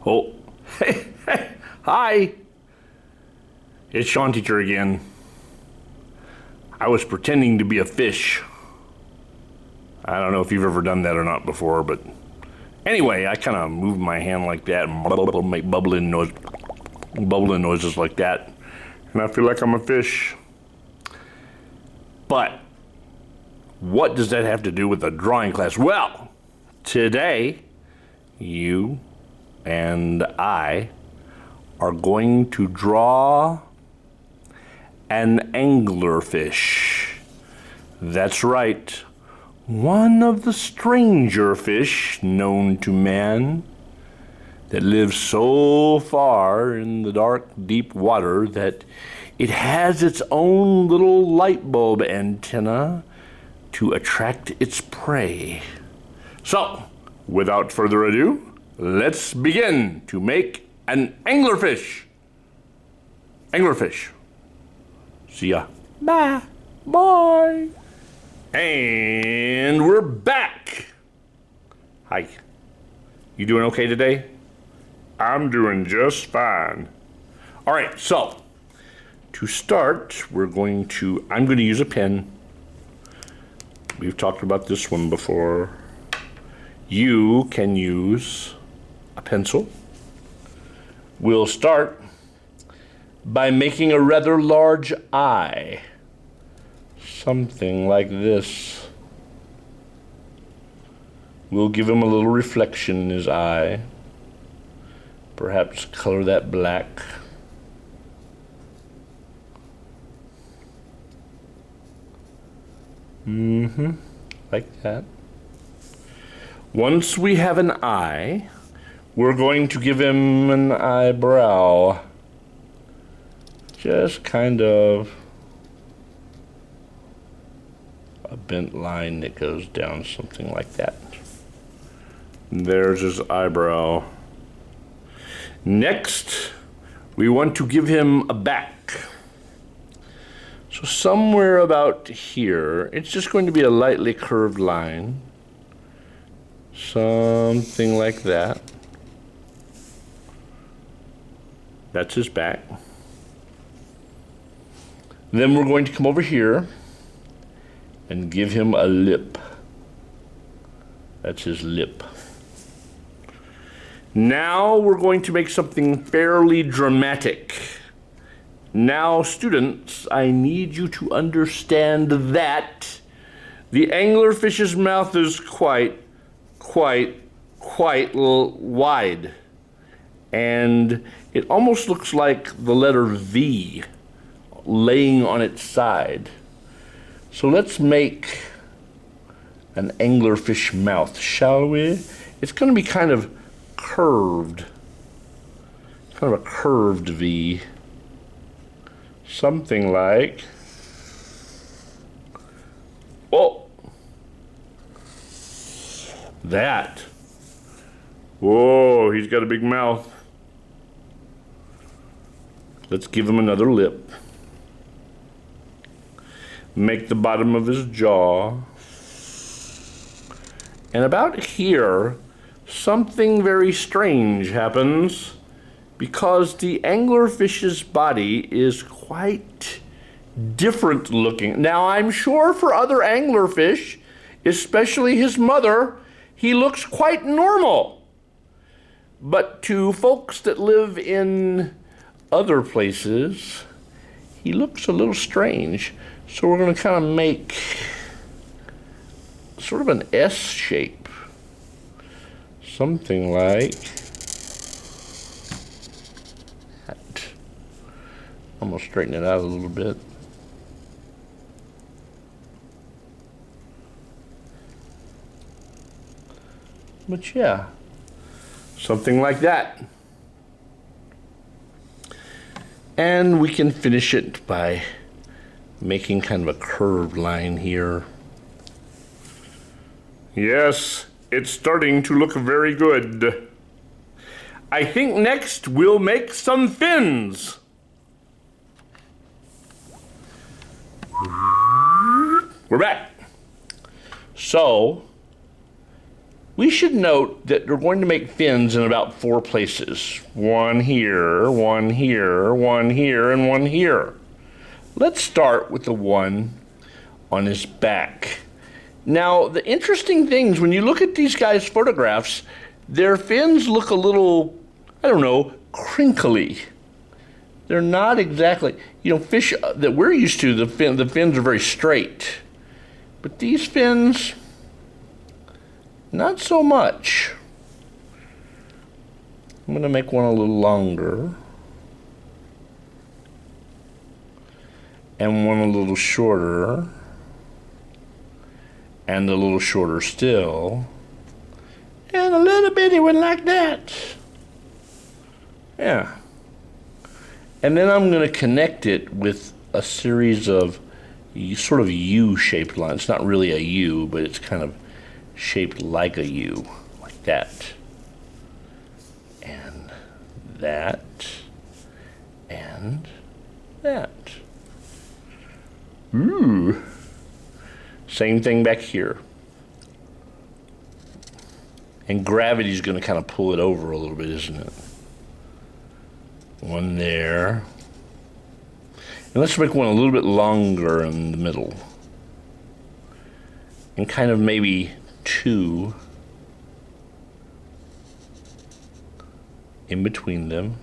Oh, hey, hi. It's Sean Teacher again. I was pretending to be a fish. I don't know if you've ever done that or not before, but anyway, I kind of moved my hand like that and make bubbling noises like that, and I feel like I'm a fish. But what does that have to do with the drawing class? Well, today, you and I are going to draw an anglerfish. That's right, one of the stranger fish known to man that lives so far in the dark, deep water that it has its own little light bulb antenna to attract its prey. So, without further ado, let's begin to make an anglerfish. Anglerfish. See ya. Bye. Bye. And we're back. Hi. You doing okay today? I'm doing just fine. All right, so to start, I'm going to use a pen. We've talked about this one before. You can use a pencil. We'll start by making a rather large eye. Something like this. We'll give him a little reflection in his eye. Perhaps color that black. Like that. Once we have an eye, we're going to give him an eyebrow. Just kind of a bent line that goes down, something like that. There's his eyebrow. Next, we want to give him a back. So somewhere about here, it's just going to be a lightly curved line. Something like that. That's his back. Then we're going to come over here and give him a lip. That's his lip. Now we're going to make something fairly dramatic. Now, students, I need you to understand that the anglerfish's mouth is quite wide. And it almost looks like the letter V laying on its side. So let's make an anglerfish mouth, shall we? It's going to be kind of curved. Kind of a curved V. Something like, oh, that. Whoa, he's got a big mouth. Let's give him another lip. Make the bottom of his jaw. And about here, something very strange happens because the anglerfish's body is quite different looking. Now, I'm sure for other anglerfish, especially his mother, he looks quite normal. But to folks that live in other places, he looks a little strange. So we're going to kind of make sort of an S shape. Something like that. I'm going to straighten it out a little bit. But yeah, something like that. And we can finish it by making kind of a curved line here. Yes, it's starting to look very good. I think next we'll make some fins. We're back. So, We should note that we're going to make fins in about 4 places. One here, one here, one here, and one here. Let's start with the one on his back. Now, the interesting things, when you look at these guys' photographs, their fins look a little, I don't know, crinkly. They're not exactly, fish that we're used to, the fins are very straight. But these fins, not so much. I'm going to make one a little longer. And one a little shorter. And a little shorter still. And a little bitty one like that. Yeah. And then I'm going to connect it with a series of sort of U-shaped lines. It's not really a U, but it's kind of shaped like a U, like that. And that. And that. Ooh. Same thing back here. And gravity's going to kind of pull it over a little bit, isn't it? One there. And let's make one a little bit longer in the middle. And kind of maybe 2 in between them.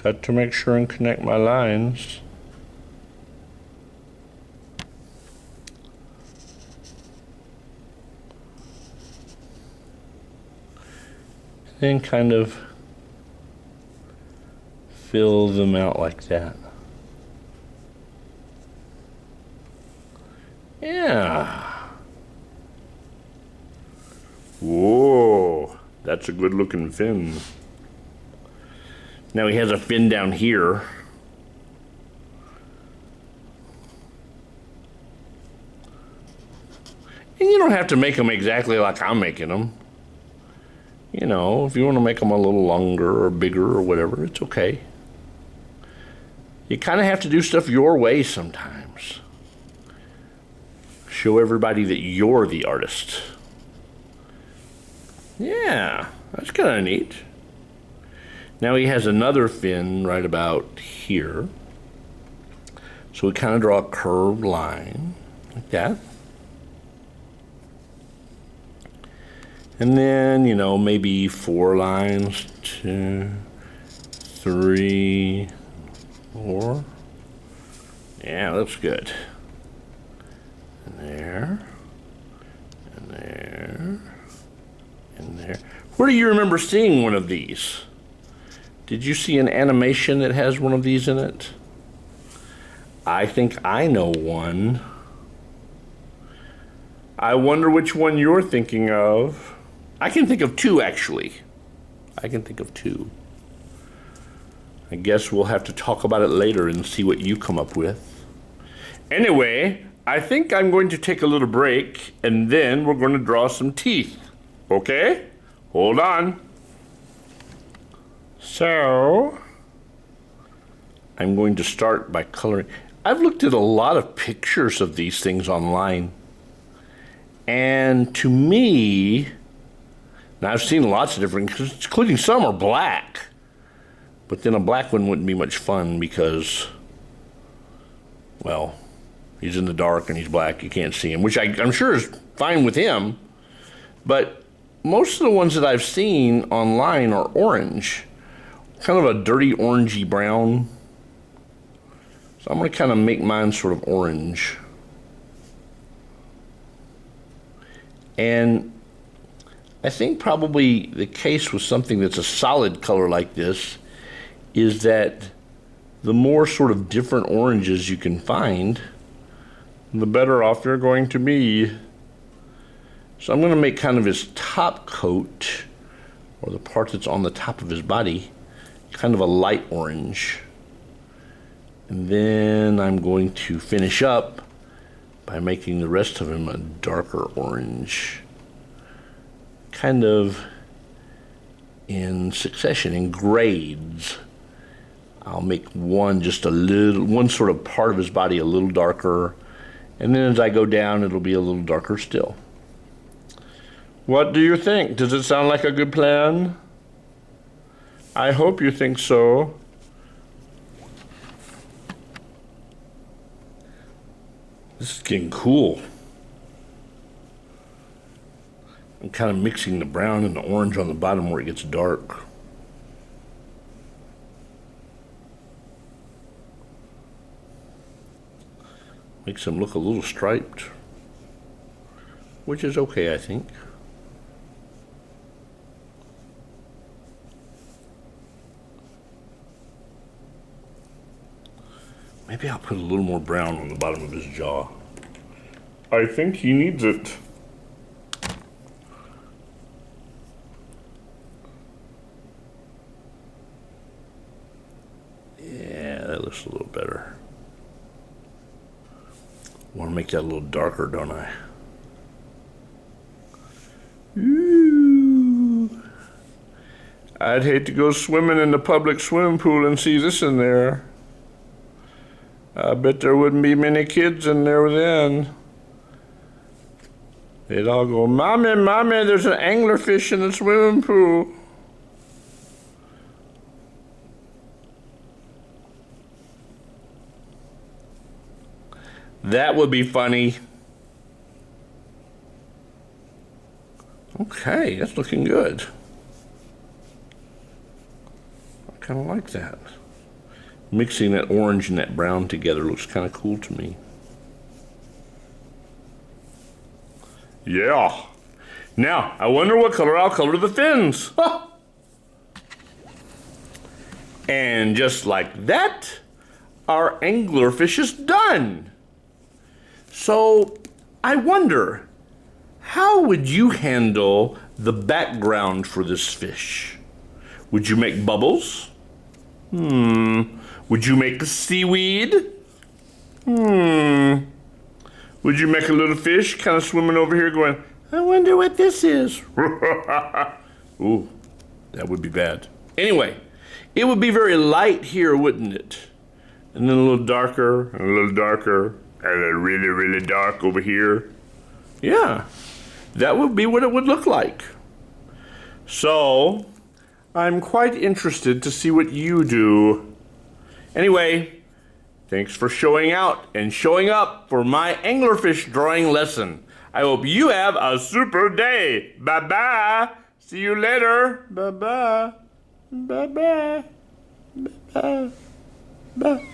Got to make sure and connect my lines. Then kind of fill them out like that. Yeah. Whoa, that's a good looking fin. Now he has a fin down here. And you don't have to make them exactly like I'm making them. If you want to make them a little longer or bigger or whatever, it's okay. You kind of have to do stuff your way sometimes. Show everybody that you're the artist. Yeah, that's kind of neat. Now he has another fin right about here. So we kind of draw a curved line like that. And then, maybe 4 lines, 2, 3, 4. Yeah, looks good. And there, and there, and there. Where do you remember seeing one of these? Did you see an animation that has one of these in it? I think I know one. I wonder which one you're thinking of. I can think of 2, actually. I can think of 2. I guess we'll have to talk about it later and see what you come up with. Anyway, I think I'm going to take a little break, and then we're going to draw some teeth. Okay? Hold on. So, I'm going to start by coloring. I've looked at a lot of pictures of these things online. And to me, now I've seen lots of different, including some are black. But then a black one wouldn't be much fun because, well, he's in the dark and he's black, you can't see him, which I'm sure is fine with him. But most of the ones that I've seen online are orange, kind of a dirty orangey brown. So I'm going to kind of make mine sort of orange. And I think probably the case with something that's a solid color like this is that the more sort of different oranges you can find, the better off you're going to be. So I'm going to make kind of his top coat, or the part that's on the top of his body, kind of a light orange. And then I'm going to finish up by making the rest of him a darker orange. Kind of in succession, in grades. I'll make one sort of part of his body a little darker, and then as I go down, it'll be a little darker still. What do you think? Does it sound like a good plan? I hope you think so. This is getting cool. I'm kind of mixing the brown and the orange on the bottom where it gets dark. Makes them look a little striped, which is okay, I think. Maybe I'll put a little more brown on the bottom of his jaw. I think he needs it. Yeah, that looks a little better. Want to make that a little darker, don't I? Ooh. I'd hate to go swimming in the public swimming pool and see this in there. I bet there wouldn't be many kids in there then. They'd all go, "Mommy, Mommy, there's an anglerfish in the swimming pool." That would be funny. Okay, that's looking good. I kind of like that. Mixing that orange and that brown together looks kind of cool to me. Yeah. Now, I wonder what color I'll color the fins. And just like that, our anglerfish is done. So, I wonder, how would you handle the background for this fish? Would you make bubbles? Would you make the seaweed? Would you make a little fish kind of swimming over here going, "I wonder what this is"? Ooh, that would be bad. Anyway, it would be very light here, wouldn't it? And then a little darker, and a little darker, and then really, really dark over here. Yeah, that would be what it would look like. So, I'm quite interested to see what you do. Anyway, thanks for showing out and showing up for my anglerfish drawing lesson. I hope you have a super day. Bye-bye. See you later. Bye-bye. Bye-bye. Bye-bye. Bye.